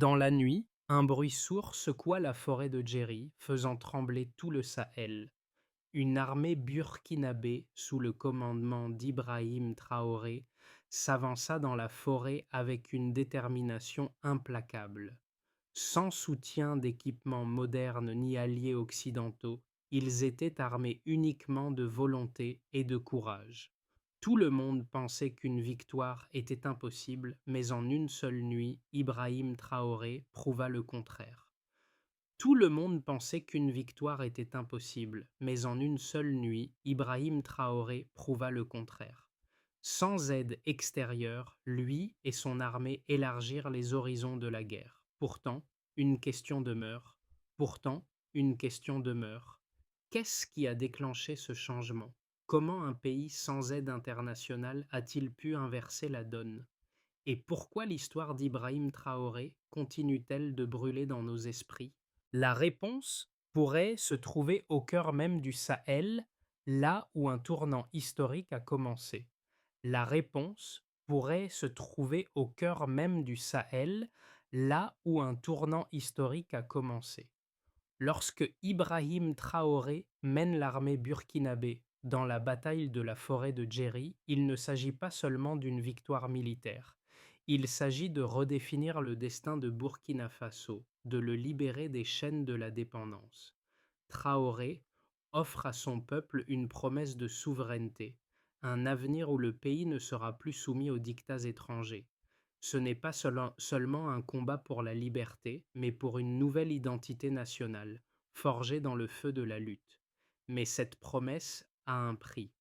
Dans la nuit, un bruit sourd secoua la forêt de Djeri, faisant trembler tout le Sahel. Une armée burkinabé, sous le commandement d'Ibrahim Traoré, s'avança dans la forêt avec une détermination implacable. Sans soutien d'équipements modernes ni alliés occidentaux, ils étaient armés uniquement de volonté et de courage. Tout le monde pensait qu'une victoire était impossible, mais en une seule nuit, Ibrahim Traoré prouva le contraire. Tout le monde pensait qu'une victoire était impossible, mais en une seule nuit, Ibrahim Traoré prouva le contraire. Sans aide extérieure, lui et son armée élargirent les horizons de la guerre. Pourtant, une question demeure. Pourtant, une question demeure. Qu'est-ce qui a déclenché ce changement? Comment un pays sans aide internationale a-t-il pu inverser la donne? Et pourquoi l'histoire d'Ibrahim Traoré continue-t-elle de brûler dans nos esprits? La réponse pourrait se trouver au cœur même du Sahel, là où un tournant historique a commencé. La réponse pourrait se trouver au cœur même du Sahel, là où un tournant historique a commencé. Lorsque Ibrahim Traoré mène l'armée burkinabé dans la bataille de la forêt de Djeri, il ne s'agit pas seulement d'une victoire militaire. Il s'agit de redéfinir le destin de Burkina Faso, de le libérer des chaînes de la dépendance. Traoré offre à son peuple une promesse de souveraineté, un avenir où le pays ne sera plus soumis aux dictats étrangers. Ce n'est pas seulement un combat pour la liberté, mais pour une nouvelle identité nationale, forgée dans le feu de la lutte. Mais cette promesse a un prix.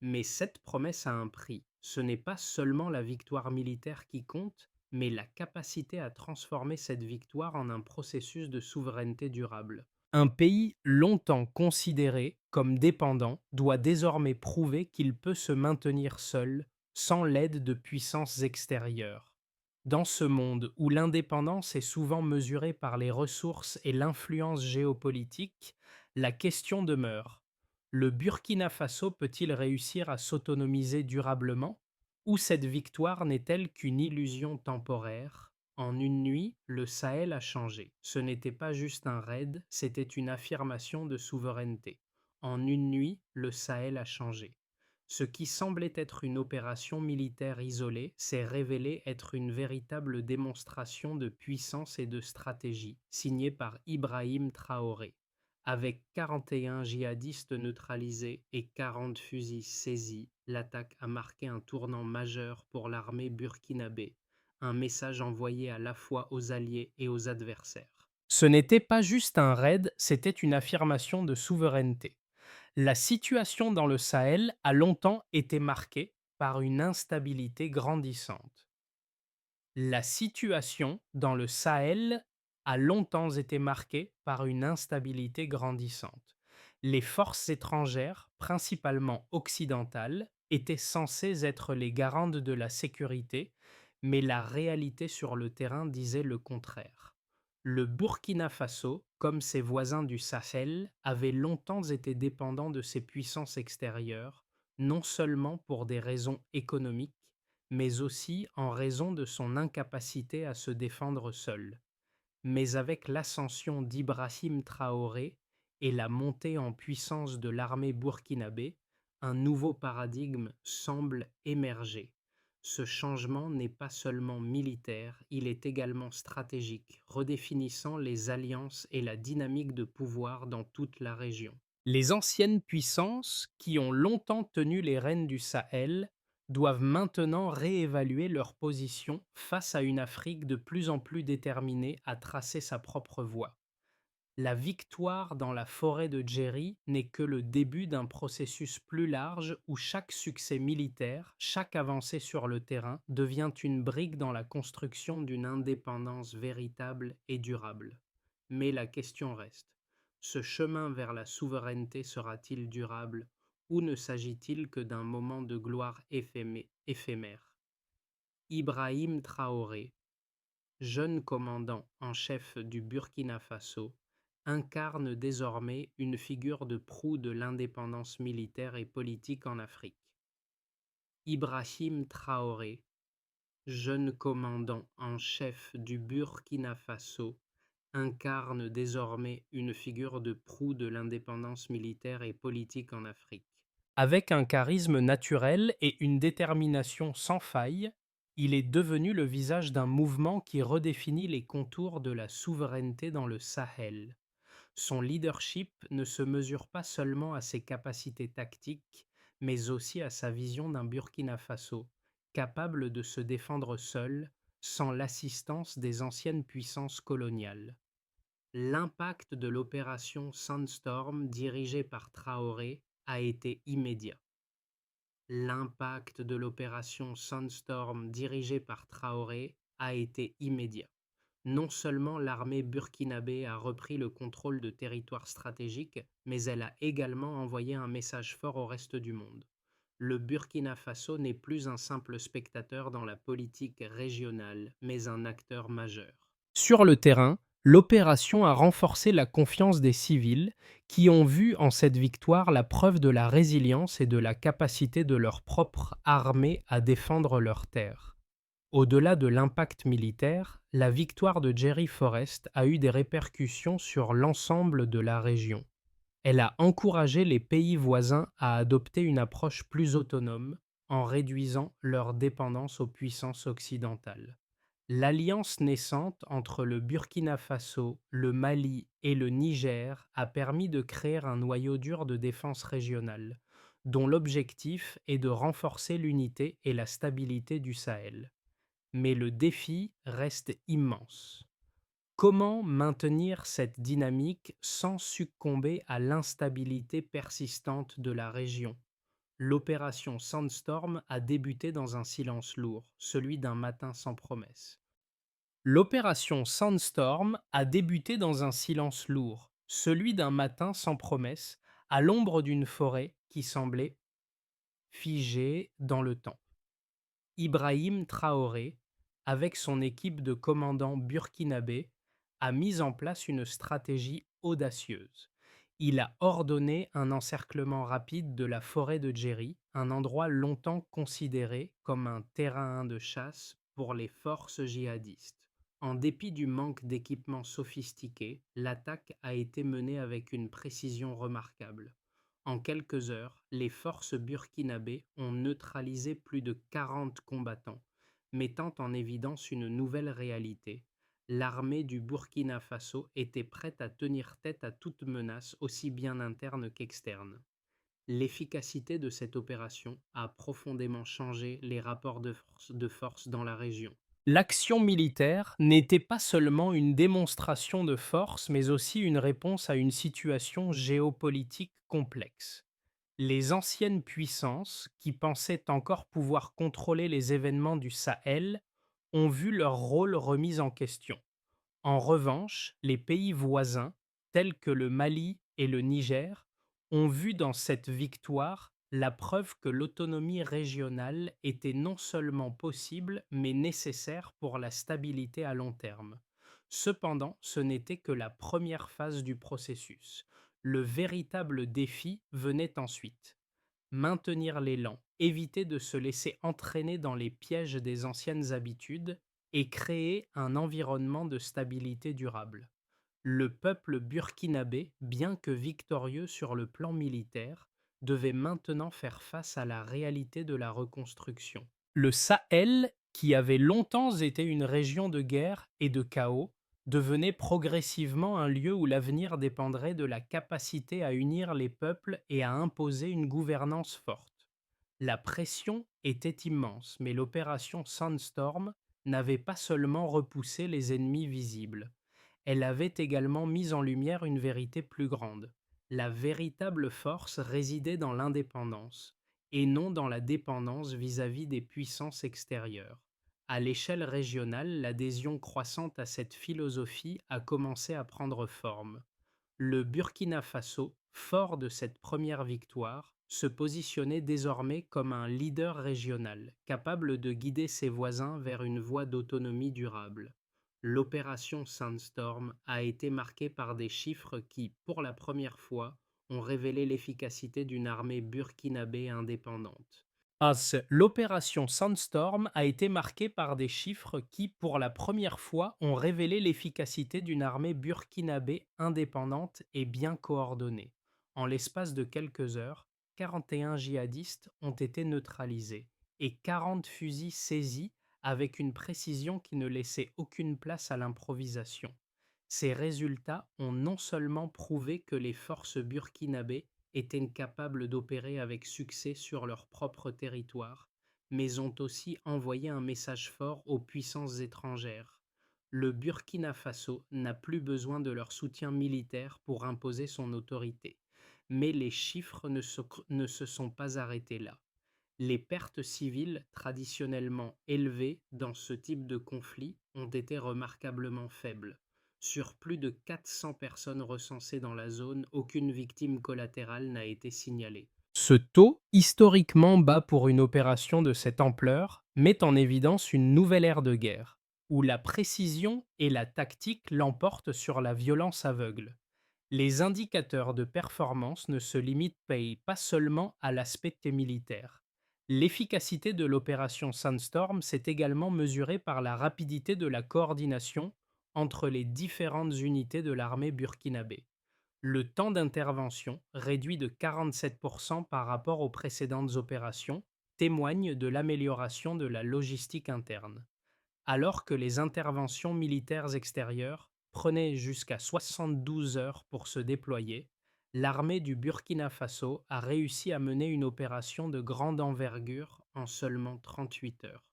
Mais cette promesse a un prix. Ce n'est pas seulement la victoire militaire qui compte, mais la capacité à transformer cette victoire en un processus de souveraineté durable. Un pays longtemps considéré comme dépendant doit désormais prouver qu'il peut se maintenir seul, sans l'aide de puissances extérieures. Dans ce monde où l'indépendance est souvent mesurée par les ressources et l'influence géopolitique, la question demeure: le Burkina Faso peut-il réussir à s'autonomiser durablement? Ou cette victoire n'est-elle qu'une illusion temporaire? En une nuit, le Sahel a changé. Ce n'était pas juste un raid, c'était une affirmation de souveraineté. En une nuit, le Sahel a changé. Ce qui semblait être une opération militaire isolée s'est révélé être une véritable démonstration de puissance et de stratégie, signée par Ibrahim Traoré. Avec 41 djihadistes neutralisés et 40 fusils saisis, l'attaque a marqué un tournant majeur pour l'armée burkinabé, un message envoyé à la fois aux alliés et aux adversaires. Ce n'était pas juste un raid, c'était une affirmation de souveraineté. La situation dans le Sahel a longtemps été marquée par une instabilité grandissante. La situation dans le Sahel a longtemps été marquée par une instabilité grandissante. Les forces étrangères, principalement occidentales, étaient censées être les garantes de la sécurité, mais la réalité sur le terrain disait le contraire. Le Burkina Faso, comme ses voisins du Sahel, avait longtemps été dépendant de ces puissances extérieures, non seulement pour des raisons économiques, mais aussi en raison de son incapacité à se défendre seul. Mais avec l'ascension d'Ibrahim Traoré et la montée en puissance de l'armée burkinabé, un nouveau paradigme semble émerger. Ce changement n'est pas seulement militaire, il est également stratégique, redéfinissant les alliances et la dynamique de pouvoir dans toute la région. Les anciennes puissances, qui ont longtemps tenu les rênes du Sahel, doivent maintenant réévaluer leur position face à une Afrique de plus en plus déterminée à tracer sa propre voie. La victoire dans la forêt de Djeri n'est que le début d'un processus plus large où chaque succès militaire, chaque avancée sur le terrain devient une brique dans la construction d'une indépendance véritable et durable. Mais la question reste: ce chemin vers la souveraineté sera-t-il durable ou ne s'agit-il que d'un moment de gloire éphémère? Ibrahim Traoré, jeune commandant en chef du Burkina Faso, incarne désormais une figure de proue de l'indépendance militaire et politique en Afrique. Ibrahim Traoré, jeune commandant en chef du Burkina Faso, incarne désormais une figure de proue de l'indépendance militaire et politique en Afrique. Avec un charisme naturel et une détermination sans faille, il est devenu le visage d'un mouvement qui redéfinit les contours de la souveraineté dans le Sahel. Son leadership ne se mesure pas seulement à ses capacités tactiques, mais aussi à sa vision d'un Burkina Faso, capable de se défendre seul, sans l'assistance des anciennes puissances coloniales. L'impact de l'opération Sandstorm dirigée par Traoré a été immédiat. L'impact de l'opération Sandstorm dirigée par Traoré a été immédiat. Non seulement l'armée burkinabé a repris le contrôle de territoires stratégiques, mais elle a également envoyé un message fort au reste du monde. Le Burkina Faso n'est plus un simple spectateur dans la politique régionale, mais un acteur majeur. Sur le terrain, l'opération a renforcé la confiance des civils qui ont vu en cette victoire la preuve de la résilience et de la capacité de leur propre armée à défendre leurs terres. Au-delà de l'impact militaire, la victoire de Jerry Forrest a eu des répercussions sur l'ensemble de la région. Elle a encouragé les pays voisins à adopter une approche plus autonome en réduisant leur dépendance aux puissances occidentales. L'alliance naissante entre le Burkina Faso, le Mali et le Niger a permis de créer un noyau dur de défense régionale, dont l'objectif est de renforcer l'unité et la stabilité du Sahel. Mais le défi reste immense. Comment maintenir cette dynamique sans succomber à l'instabilité persistante de la région? L'opération Sandstorm a débuté dans un silence lourd, celui d'un matin sans promesse. L'opération Sandstorm a débuté dans un silence lourd, celui d'un matin sans promesse, à l'ombre d'une forêt qui semblait figée dans le temps. Ibrahim Traoré, avec son équipe de commandants burkinabés, a mis en place une stratégie audacieuse. Il a ordonné un encerclement rapide de la forêt de Djeri, un endroit longtemps considéré comme un terrain de chasse pour les forces djihadistes. En dépit du manque d'équipements sophistiqués, l'attaque a été menée avec une précision remarquable. En quelques heures, les forces burkinabées ont neutralisé plus de 40 combattants, mettant en évidence une nouvelle réalité. L'armée du Burkina Faso était prête à tenir tête à toute menace aussi bien interne qu'externe. L'efficacité de cette opération a profondément changé les rapports de force dans la région. L'action militaire n'était pas seulement une démonstration de force, mais aussi une réponse à une situation géopolitique complexe. Les anciennes puissances, qui pensaient encore pouvoir contrôler les événements du Sahel, ont vu leur rôle remis en question. En revanche, les pays voisins, tels que le Mali et le Niger, ont vu dans cette victoire la preuve que l'autonomie régionale était non seulement possible, mais nécessaire pour la stabilité à long terme. Cependant, ce n'était que la première phase du processus. Le véritable défi venait ensuite. Maintenir l'élan, éviter de se laisser entraîner dans les pièges des anciennes habitudes et créer un environnement de stabilité durable. Le peuple burkinabé, bien que victorieux sur le plan militaire, devait maintenant faire face à la réalité de la reconstruction. Le Sahel, qui avait longtemps été une région de guerre et de chaos, devenait progressivement un lieu où l'avenir dépendrait de la capacité à unir les peuples et à imposer une gouvernance forte. La pression était immense, mais l'opération Sandstorm n'avait pas seulement repoussé les ennemis visibles. Elle avait également mis en lumière une vérité plus grande. La véritable force résidait dans l'indépendance, et non dans la dépendance vis-à-vis des puissances extérieures. À l'échelle régionale, l'adhésion croissante à cette philosophie a commencé à prendre forme. Le Burkina Faso, fort de cette première victoire, se positionnait désormais comme un leader régional, capable de guider ses voisins vers une voie d'autonomie durable. L'opération Sandstorm a été marquée par des chiffres qui, pour la première fois, ont révélé l'efficacité d'une armée burkinabé indépendante. L'opération Sandstorm a été marquée par des chiffres qui, pour la première fois, ont révélé l'efficacité d'une armée burkinabé indépendante et bien coordonnée. En l'espace de quelques heures, 41 djihadistes ont été neutralisés et 40 fusils saisis avec une précision qui ne laissait aucune place à l'improvisation. Ces résultats ont non seulement prouvé que les forces burkinabées étaient capables d'opérer avec succès sur leur propre territoire, mais ont aussi envoyé un message fort aux puissances étrangères. Le Burkina Faso n'a plus besoin de leur soutien militaire pour imposer son autorité. Mais les chiffres ne se sont pas arrêtés là. Les pertes civiles, traditionnellement élevées dans ce type de conflit, ont été remarquablement faibles. Sur plus de 400 personnes recensées dans la zone, aucune victime collatérale n'a été signalée. Ce taux, historiquement bas pour une opération de cette ampleur, met en évidence une nouvelle ère de guerre, où la précision et la tactique l'emportent sur la violence aveugle. Les indicateurs de performance ne se limitent pas seulement à l'aspect militaire. L'efficacité de l'opération Sandstorm s'est également mesurée par la rapidité de la coordination entre les différentes unités de l'armée burkinabé. Le temps d'intervention, réduit de 47% par rapport aux précédentes opérations, témoigne de l'amélioration de la logistique interne. Alors que les interventions militaires extérieures prenaient jusqu'à 72 heures pour se déployer, l'armée du Burkina Faso a réussi à mener une opération de grande envergure en seulement 38 heures.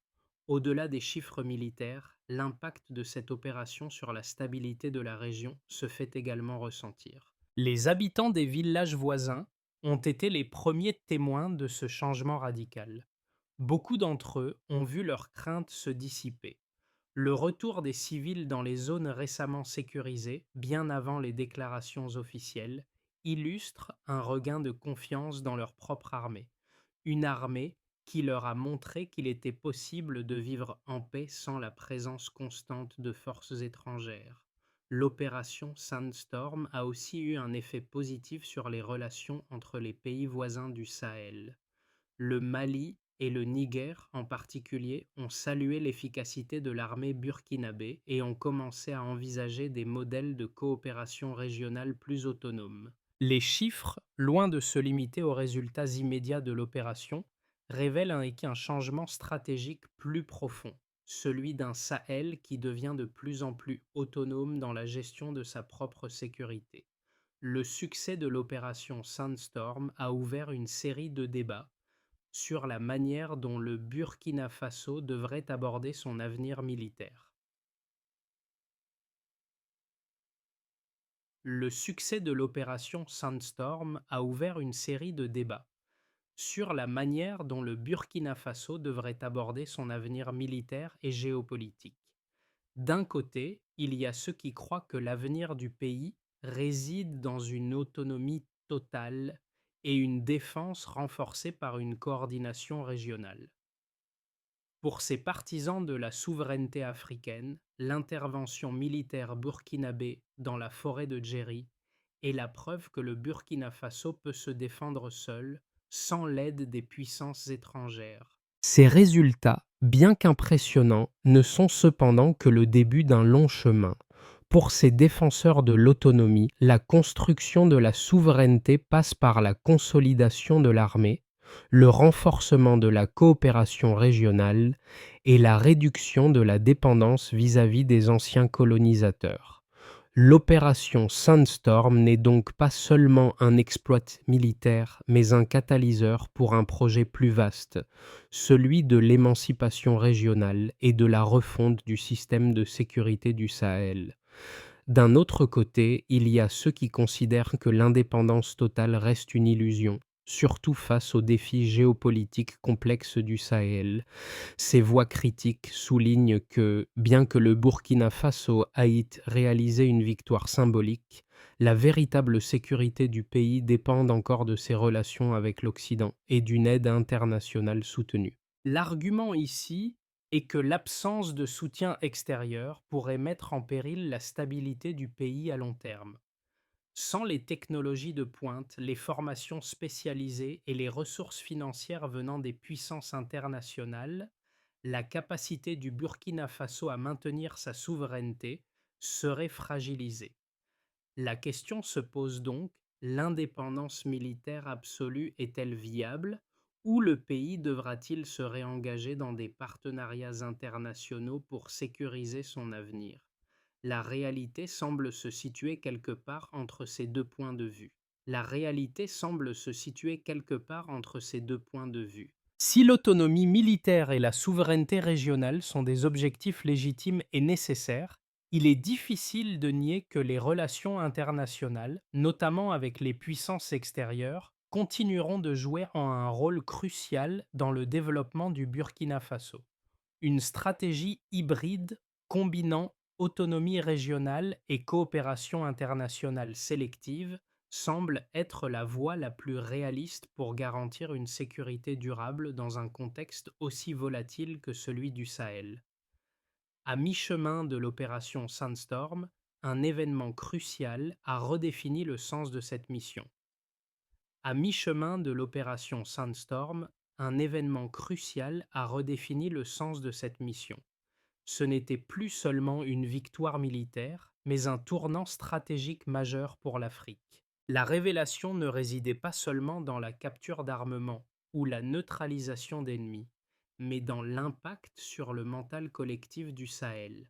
Au-delà des chiffres militaires, l'impact de cette opération sur la stabilité de la région se fait également ressentir. Les habitants des villages voisins ont été les premiers témoins de ce changement radical. Beaucoup d'entre eux ont vu leurs craintes se dissiper. Le retour des civils dans les zones récemment sécurisées, bien avant les déclarations officielles, illustre un regain de confiance dans leur propre armée. Une armée qui leur a montré qu'il était possible de vivre en paix sans la présence constante de forces étrangères. L'opération Sandstorm a aussi eu un effet positif sur les relations entre les pays voisins du Sahel. Le Mali et le Niger en particulier ont salué l'efficacité de l'armée burkinabé et ont commencé à envisager des modèles de coopération régionale plus autonomes. Les chiffres, loin de se limiter aux résultats immédiats de l'opération, révèlent un changement stratégique plus profond, celui d'un Sahel qui devient de plus en plus autonome dans la gestion de sa propre sécurité. Le succès de l'opération Sandstorm a ouvert une série de débats sur la manière dont le Burkina Faso devrait aborder son avenir militaire. Le succès de l'opération Sandstorm a ouvert une série de débats sur la manière dont le Burkina Faso devrait aborder son avenir militaire et géopolitique. D'un côté, il y a ceux qui croient que l'avenir du pays réside dans une autonomie totale et une défense renforcée par une coordination régionale. Pour ces partisans de la souveraineté africaine, l'intervention militaire burkinabé dans la forêt de Djeri est la preuve que le Burkina Faso peut se défendre seul, sans l'aide des puissances étrangères. Ces résultats, bien qu'impressionnants, ne sont cependant que le début d'un long chemin. Pour ces défenseurs de l'autonomie, la construction de la souveraineté passe par la consolidation de l'armée, le renforcement de la coopération régionale et la réduction de la dépendance vis-à-vis des anciens colonisateurs. L'opération Sandstorm n'est donc pas seulement un exploit militaire, mais un catalyseur pour un projet plus vaste, celui de l'émancipation régionale et de la refonte du système de sécurité du Sahel. D'un autre côté, il y a ceux qui considèrent que l'indépendance totale reste une illusion, surtout face aux défis géopolitiques complexes du Sahel. Ces voix critiques soulignent que, bien que le Burkina Faso ait réalisé une victoire symbolique, la véritable sécurité du pays dépend encore de ses relations avec l'Occident et d'une aide internationale soutenue. L'argument ici est que l'absence de soutien extérieur pourrait mettre en péril la stabilité du pays à long terme. Sans les technologies de pointe, les formations spécialisées et les ressources financières venant des puissances internationales, la capacité du Burkina Faso à maintenir sa souveraineté serait fragilisée. La question se pose donc, l'indépendance militaire absolue est-elle viable ou le pays devra-t-il se réengager dans des partenariats internationaux pour sécuriser son avenir? La réalité semble se situer quelque part entre ces deux points de vue. La réalité semble se situer quelque part entre ces deux points de vue. Si l'autonomie militaire et la souveraineté régionale sont des objectifs légitimes et nécessaires, il est difficile de nier que les relations internationales, notamment avec les puissances extérieures, continueront de jouer un rôle crucial dans le développement du Burkina Faso. Une stratégie hybride combinant autonomie régionale et coopération internationale sélective semble être la voie la plus réaliste pour garantir une sécurité durable dans un contexte aussi volatile que celui du Sahel. À mi-chemin de l'opération Sandstorm, un événement crucial a redéfini le sens de cette mission. À mi-chemin de l'opération Sandstorm, un événement crucial a redéfini le sens de cette mission. Ce n'était plus seulement une victoire militaire, mais un tournant stratégique majeur pour l'Afrique. La révélation ne résidait pas seulement dans la capture d'armements ou la neutralisation d'ennemis, mais dans l'impact sur le mental collectif du Sahel.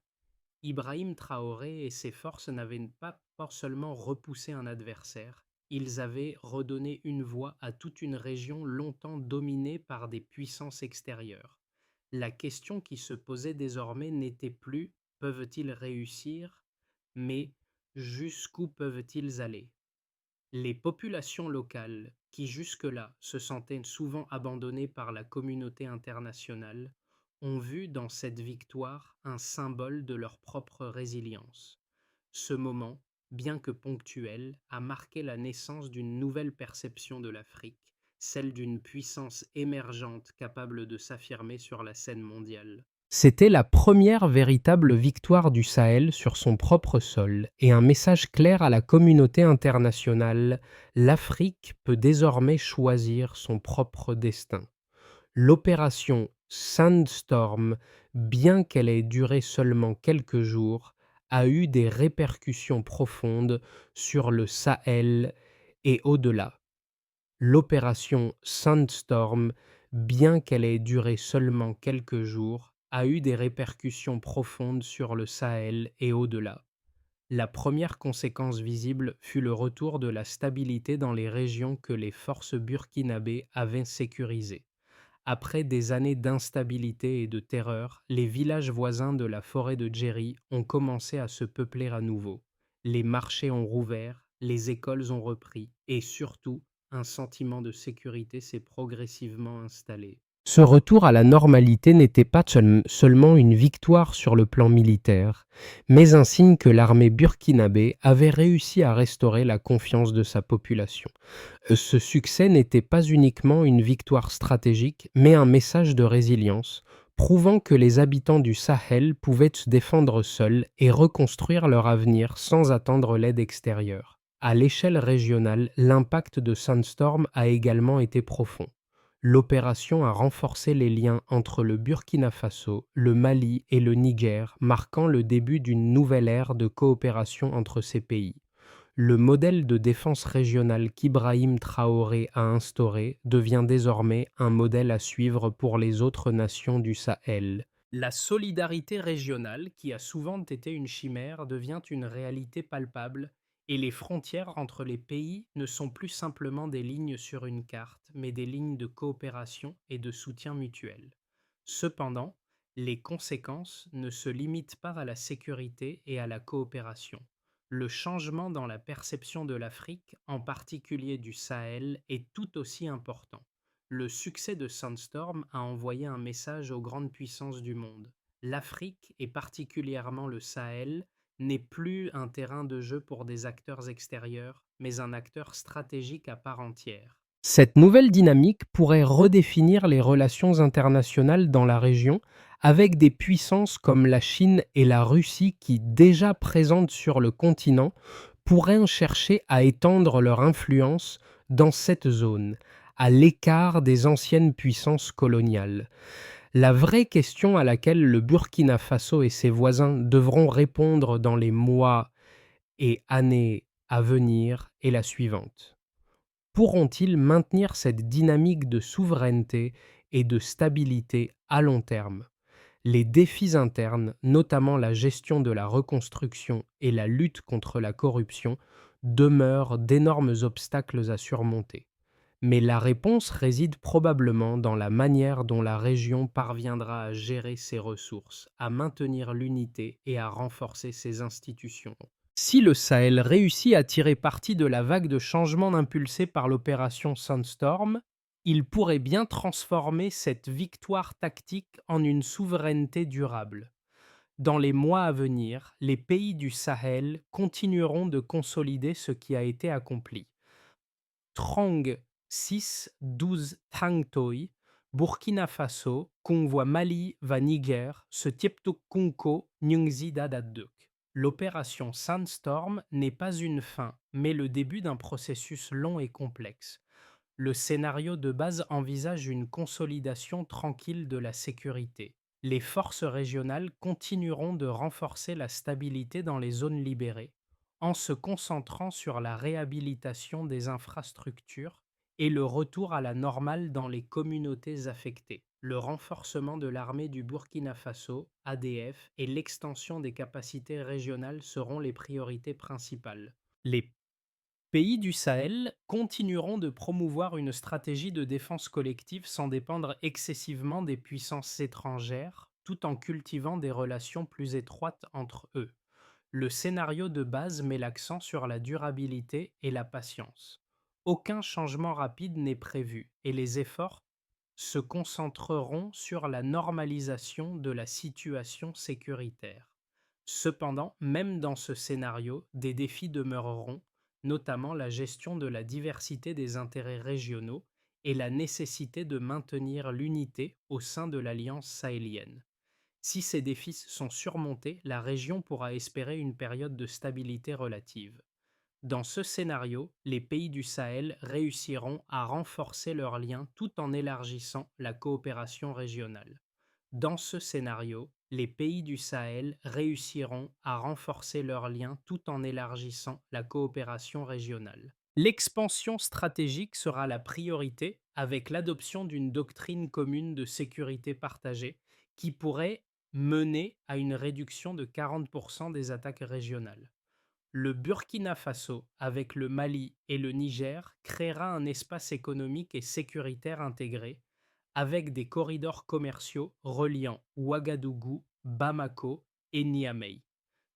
Ibrahim Traoré et ses forces n'avaient pas seulement repoussé un adversaire, ils avaient redonné une voix à toute une région longtemps dominée par des puissances extérieures. La question qui se posait désormais n'était plus peuvent-ils réussir, mais jusqu'où peuvent-ils aller? Les populations locales, qui jusque-là se sentaient souvent abandonnées par la communauté internationale, ont vu dans cette victoire un symbole de leur propre résilience. Ce moment, bien que ponctuel, a marqué la naissance d'une nouvelle perception de l'Afrique, celle d'une puissance émergente capable de s'affirmer sur la scène mondiale. C'était la première véritable victoire du Sahel sur son propre sol et un message clair à la communauté internationale: l'Afrique peut désormais choisir son propre destin. L'opération Sandstorm, bien qu'elle ait duré seulement quelques jours, a eu des répercussions profondes sur le Sahel et au-delà. L'opération Sandstorm, bien qu'elle ait duré seulement quelques jours, a eu des répercussions profondes sur le Sahel et au-delà. La première conséquence visible fut le retour de la stabilité dans les régions que les forces burkinabées avaient sécurisées. Après des années d'instabilité et de terreur, les villages voisins de la forêt de Djeri ont commencé à se peupler à nouveau. Les marchés ont rouvert, les écoles ont repris, et surtout, un sentiment de sécurité s'est progressivement installé. Ce retour à la normalité n'était pas seulement une victoire sur le plan militaire, mais un signe que l'armée burkinabé avait réussi à restaurer la confiance de sa population. Ce succès n'était pas uniquement une victoire stratégique, mais un message de résilience, prouvant que les habitants du Sahel pouvaient se défendre seuls et reconstruire leur avenir sans attendre l'aide extérieure. À l'échelle régionale, l'impact de Sandstorm a également été profond. L'opération a renforcé les liens entre le Burkina Faso, le Mali et le Niger, marquant le début d'une nouvelle ère de coopération entre ces pays. Le modèle de défense régionale qu'Ibrahim Traoré a instauré devient désormais un modèle à suivre pour les autres nations du Sahel. La solidarité régionale, qui a souvent été une chimère, devient une réalité palpable, et les frontières entre les pays ne sont plus simplement des lignes sur une carte, mais des lignes de coopération et de soutien mutuel. Cependant, les conséquences ne se limitent pas à la sécurité et à la coopération. Le changement dans la perception de l'Afrique, en particulier du Sahel, est tout aussi important. Le succès de Sandstorm a envoyé un message aux grandes puissances du monde. L'Afrique, et particulièrement le Sahel, n'est plus un terrain de jeu pour des acteurs extérieurs, mais un acteur stratégique à part entière. Cette nouvelle dynamique pourrait redéfinir les relations internationales dans la région, avec des puissances comme la Chine et la Russie qui, déjà présentes sur le continent, pourraient chercher à étendre leur influence dans cette zone, à l'écart des anciennes puissances coloniales. La vraie question à laquelle le Burkina Faso et ses voisins devront répondre dans les mois et années à venir est la suivante. Pourront-ils maintenir cette dynamique de souveraineté et de stabilité à long terme? Les défis internes, notamment la gestion de la reconstruction et la lutte contre la corruption, demeurent d'énormes obstacles à surmonter. Mais la réponse réside probablement dans la manière dont la région parviendra à gérer ses ressources, à maintenir l'unité et à renforcer ses institutions. Si le Sahel réussit à tirer parti de la vague de changements impulsée par l'opération Sandstorm, il pourrait bien transformer cette victoire tactique en une souveraineté durable. Dans les mois à venir, les pays du Sahel continueront de consolider ce qui a été accompli. Trong 6 12 Thang Toi, Burkina Faso, Convoi Mali va Niger, ce Tieptok Kunko Nyungzi Dadaduk. L'opération Sandstorm n'est pas une fin, mais le début d'un processus long et complexe. Le scénario de base envisage une consolidation tranquille de la sécurité. Les forces régionales continueront de renforcer la stabilité dans les zones libérées, en se concentrant sur la réhabilitation des infrastructures et le retour à la normale dans les communautés affectées. Le renforcement de l'armée du Burkina Faso, ADF, et l'extension des capacités régionales seront les priorités principales. Les pays du Sahel continueront de promouvoir une stratégie de défense collective sans dépendre excessivement des puissances étrangères, tout en cultivant des relations plus étroites entre eux. Le scénario de base met l'accent sur la durabilité et la patience. Aucun changement rapide n'est prévu et les efforts se concentreront sur la normalisation de la situation sécuritaire. Cependant, même dans ce scénario, des défis demeureront, notamment la gestion de la diversité des intérêts régionaux et la nécessité de maintenir l'unité au sein de l'Alliance sahélienne. Si ces défis sont surmontés, la région pourra espérer une période de stabilité relative. Dans ce scénario, les pays du Sahel réussiront à renforcer leurs liens tout en élargissant la coopération régionale. Dans ce scénario, les pays du Sahel réussiront à renforcer leurs liens tout en élargissant la coopération régionale. L'expansion stratégique sera la priorité avec l'adoption d'une doctrine commune de sécurité partagée qui pourrait mener à une réduction de 40% des attaques régionales. Le Burkina Faso, avec le Mali et le Niger, créera un espace économique et sécuritaire intégré, avec des corridors commerciaux reliant Ouagadougou, Bamako et Niamey.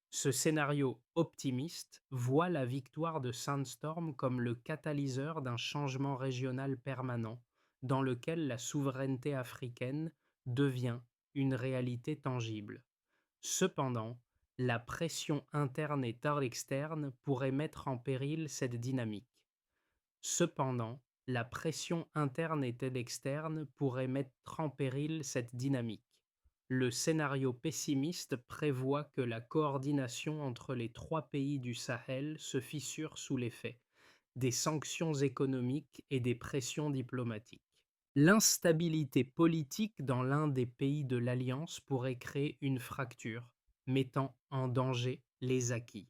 Ce scénario optimiste voit la victoire de Sandstorm comme le catalyseur d'un changement régional permanent, dans lequel la souveraineté africaine devient une réalité tangible. Cependant, la pression interne et externe pourrait mettre en péril cette dynamique. Cependant, la pression interne et externe pourrait mettre en péril cette dynamique. Le scénario pessimiste prévoit que la coordination entre les trois pays du Sahel se fissure sous l'effet des sanctions économiques et des pressions diplomatiques. L'instabilité politique dans l'un des pays de l'Alliance pourrait créer une fracture, mettant en danger les acquis.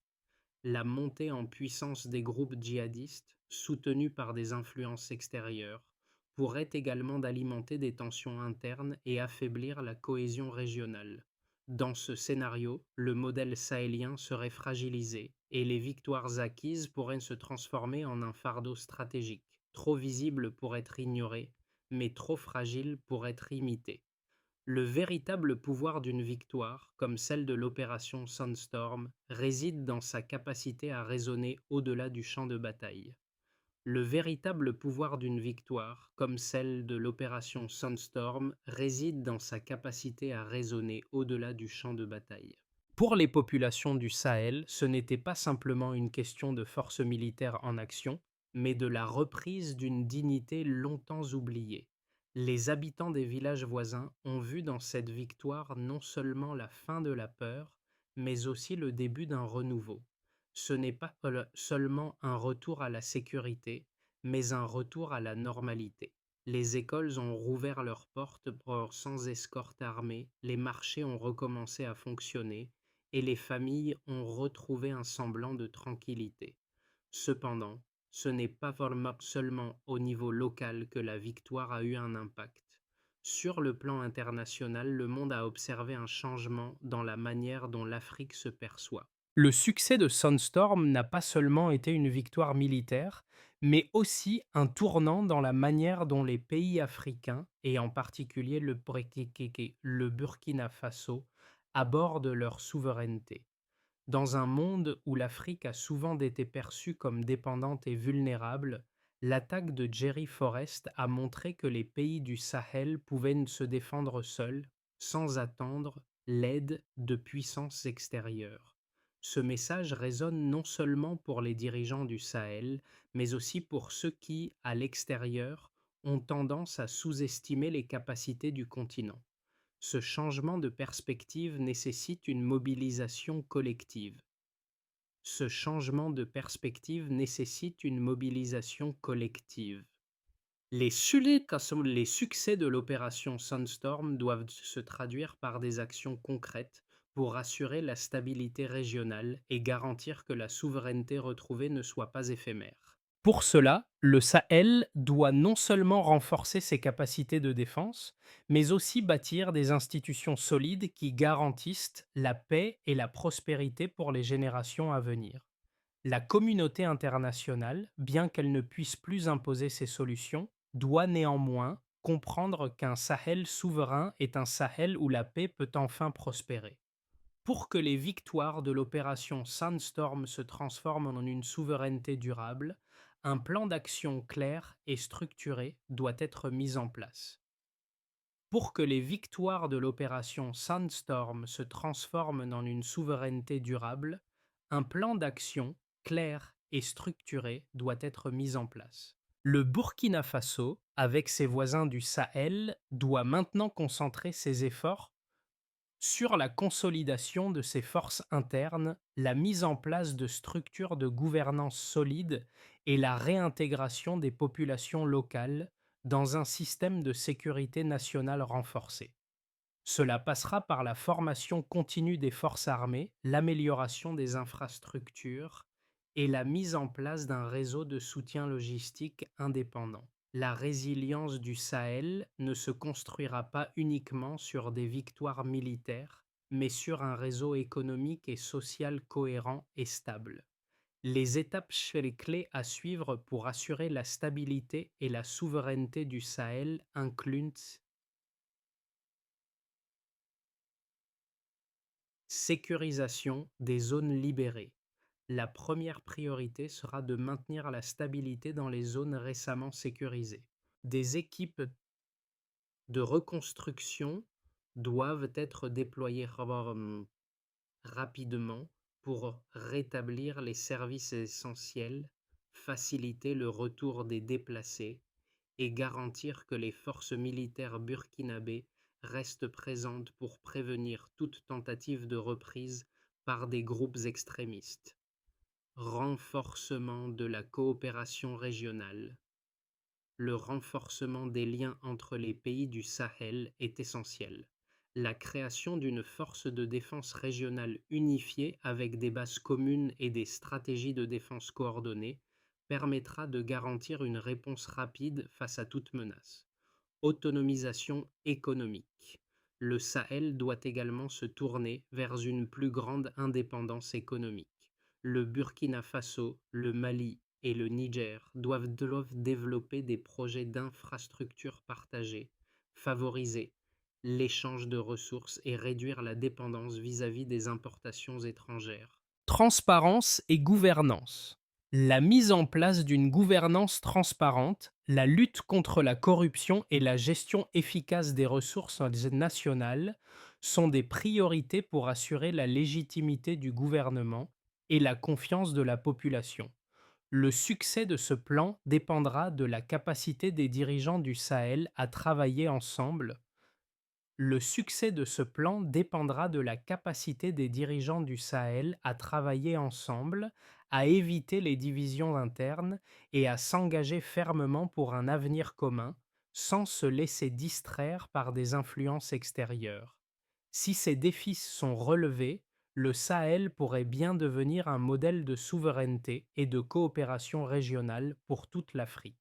La montée en puissance des groupes djihadistes, soutenus par des influences extérieures, pourrait également d'alimenter des tensions internes et affaiblir la cohésion régionale. Dans ce scénario, le modèle sahélien serait fragilisé et les victoires acquises pourraient se transformer en un fardeau stratégique, trop visible pour être ignoré, mais trop fragile pour être imité. Le véritable pouvoir d'une victoire, comme celle de l'opération Sandstorm, réside dans sa capacité à raisonner au-delà du champ de bataille. Le véritable pouvoir d'une victoire, comme celle de l'opération Sandstorm, réside dans sa capacité à raisonner au-delà du champ de bataille. Pour les populations du Sahel, ce n'était pas simplement une question de force militaire en action, mais de la reprise d'une dignité longtemps oubliée. Les habitants des villages voisins ont vu dans cette victoire non seulement la fin de la peur, mais aussi le début d'un renouveau. Ce n'est pas seulement un retour à la sécurité, mais un retour à la normalité. Les écoles ont rouvert leurs portes sans escorte armée, les marchés ont recommencé à fonctionner et les familles ont retrouvé un semblant de tranquillité. Cependant, ce n'est pas seulement au niveau local que la victoire a eu un impact. Sur le plan international, le monde a observé un changement dans la manière dont l'Afrique se perçoit. Le succès de Sunstorm n'a pas seulement été une victoire militaire, mais aussi un tournant dans la manière dont les pays africains, et en particulier le Burkina Faso, abordent leur souveraineté. Dans un monde où l'Afrique a souvent été perçue comme dépendante et vulnérable, l'attaque de Jerry Forrest a montré que les pays du Sahel pouvaient se défendre seuls, sans attendre l'aide de puissances extérieures. Ce message résonne non seulement pour les dirigeants du Sahel, mais aussi pour ceux qui, à l'extérieur, ont tendance à sous-estimer les capacités du continent. Ce changement de perspective nécessite une mobilisation collective. Ce changement de perspective nécessite une mobilisation collective. Les succès de l'opération Sunstorm doivent se traduire par des actions concrètes pour assurer la stabilité régionale et garantir que la souveraineté retrouvée ne soit pas éphémère. Pour cela, le Sahel doit non seulement renforcer ses capacités de défense, mais aussi bâtir des institutions solides qui garantissent la paix et la prospérité pour les générations à venir. La communauté internationale, bien qu'elle ne puisse plus imposer ses solutions, doit néanmoins comprendre qu'un Sahel souverain est un Sahel où la paix peut enfin prospérer. Pour que les victoires de l'opération Sandstorm se transforment en une souveraineté durable, un plan d'action clair et structuré doit être mis en place. Pour que les victoires de l'opération Sandstorm se transforment en une souveraineté durable, un plan d'action clair et structuré doit être mis en place. Le Burkina Faso, avec ses voisins du Sahel, doit maintenant concentrer ses efforts sur la consolidation de ses forces internes, la mise en place de structures de gouvernance solides et la réintégration des populations locales dans un système de sécurité nationale renforcé. Cela passera par la formation continue des forces armées, l'amélioration des infrastructures et la mise en place d'un réseau de soutien logistique indépendant. La résilience du Sahel ne se construira pas uniquement sur des victoires militaires, mais sur un réseau économique et social cohérent et stable. Les étapes clés à suivre pour assurer la stabilité et la souveraineté du Sahel incluent sécurisation des zones libérées. La première priorité sera de maintenir la stabilité dans les zones récemment sécurisées. Des équipes de reconstruction doivent être déployées rapidement pour rétablir les services essentiels, faciliter le retour des déplacés et garantir que les forces militaires burkinabées restent présentes pour prévenir toute tentative de reprise par des groupes extrémistes. Renforcement de la coopération régionale. Le renforcement des liens entre les pays du Sahel est essentiel. La création d'une force de défense régionale unifiée avec des bases communes et des stratégies de défense coordonnées permettra de garantir une réponse rapide face à toute menace. Autonomisation économique. Le Sahel doit également se tourner vers une plus grande indépendance économique. Le Burkina Faso, le Mali et le Niger doivent développer des projets d'infrastructures partagées, favoriser l'échange de ressources et réduire la dépendance vis-à-vis des importations étrangères. Transparence et gouvernance. La mise en place d'une gouvernance transparente, la lutte contre la corruption et la gestion efficace des ressources nationales sont des priorités pour assurer la légitimité du gouvernement et la confiance de la population. Le succès de ce plan dépendra de la capacité des dirigeants du Sahel à travailler ensemble, Le succès de ce plan dépendra de la capacité des dirigeants du Sahel à travailler ensemble, à éviter les divisions internes et à s'engager fermement pour un avenir commun, sans se laisser distraire par des influences extérieures. Si ces défis sont relevés, le Sahel pourrait bien devenir un modèle de souveraineté et de coopération régionale pour toute l'Afrique.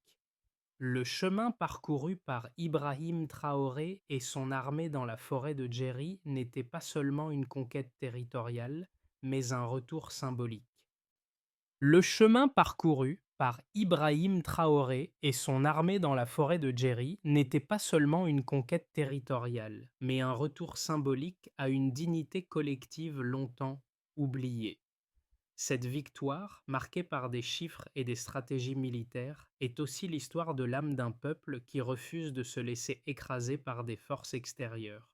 Le chemin parcouru par Ibrahim Traoré et son armée dans la forêt de Djeri n'était pas seulement une conquête territoriale, mais un retour symbolique. Le chemin parcouru par Ibrahim Traoré et son armée dans la forêt de Djeri n'était pas seulement une conquête territoriale, mais un retour symbolique à une dignité collective longtemps oubliée. Cette victoire, marquée par des chiffres et des stratégies militaires, est aussi l'histoire de l'âme d'un peuple qui refuse de se laisser écraser par des forces extérieures.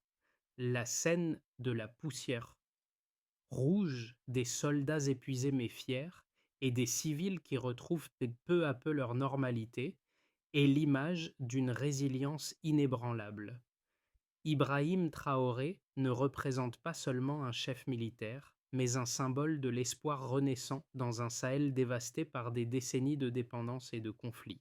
La scène de la poussière rouge, des soldats épuisés mais fiers, et des civils qui retrouvent peu à peu leur normalité, est l'image d'une résilience inébranlable. Ibrahim Traoré ne représente pas seulement un chef militaire, mais un symbole de l'espoir renaissant dans un Sahel dévasté par des décennies de dépendance et de conflits.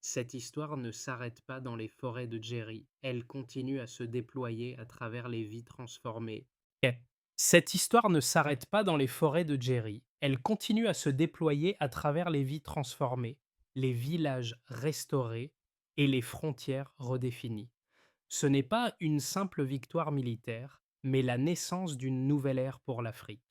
Cette histoire ne s'arrête pas dans les forêts de Djeri, elle continue à se déployer à travers les vies transformées. Ok. Cette histoire ne s'arrête pas dans les forêts de Djeri, elle continue à se déployer à travers les vies transformées, les villages restaurés et les frontières redéfinies. Ce n'est pas une simple victoire militaire, mais la naissance d'une nouvelle ère pour l'Afrique.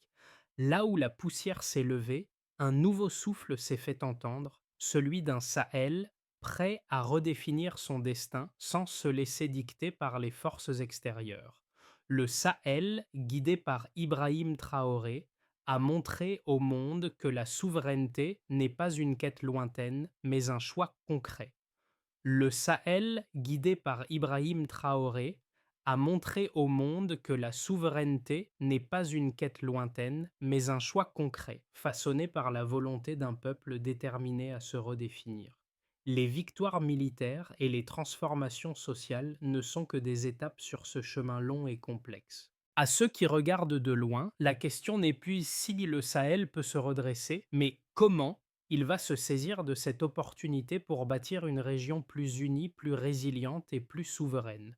Là où la poussière s'est levée, un nouveau souffle s'est fait entendre, celui d'un Sahel prêt à redéfinir son destin sans se laisser dicter par les forces extérieures. Le Sahel, guidé par Ibrahim Traoré, a montré au monde que la souveraineté n'est pas une quête lointaine, mais un choix concret. Le Sahel, guidé par Ibrahim Traoré, a montré au monde que la souveraineté n'est pas une quête lointaine, mais un choix concret, façonné par la volonté d'un peuple déterminé à se redéfinir. Les victoires militaires et les transformations sociales ne sont que des étapes sur ce chemin long et complexe. À ceux qui regardent de loin, la question n'est plus si le Sahel peut se redresser, mais comment il va se saisir de cette opportunité pour bâtir une région plus unie, plus résiliente et plus souveraine.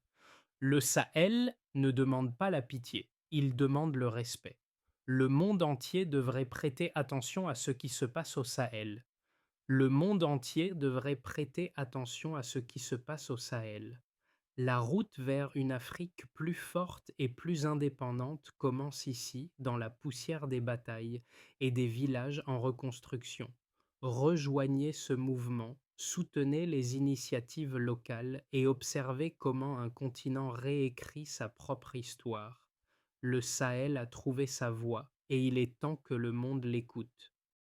Le Sahel ne demande pas la pitié, il demande le respect. Le monde entier devrait prêter attention à ce qui se passe au Sahel. Le monde entier devrait prêter attention à ce qui se passe au Sahel. La route vers une Afrique plus forte et plus indépendante commence ici, dans la poussière des batailles et des villages en reconstruction. Rejoignez ce mouvement, soutenez les initiatives locales et observez comment un continent réécrit sa propre histoire. Le Sahel a trouvé sa voie et il est temps que le monde l'écoute.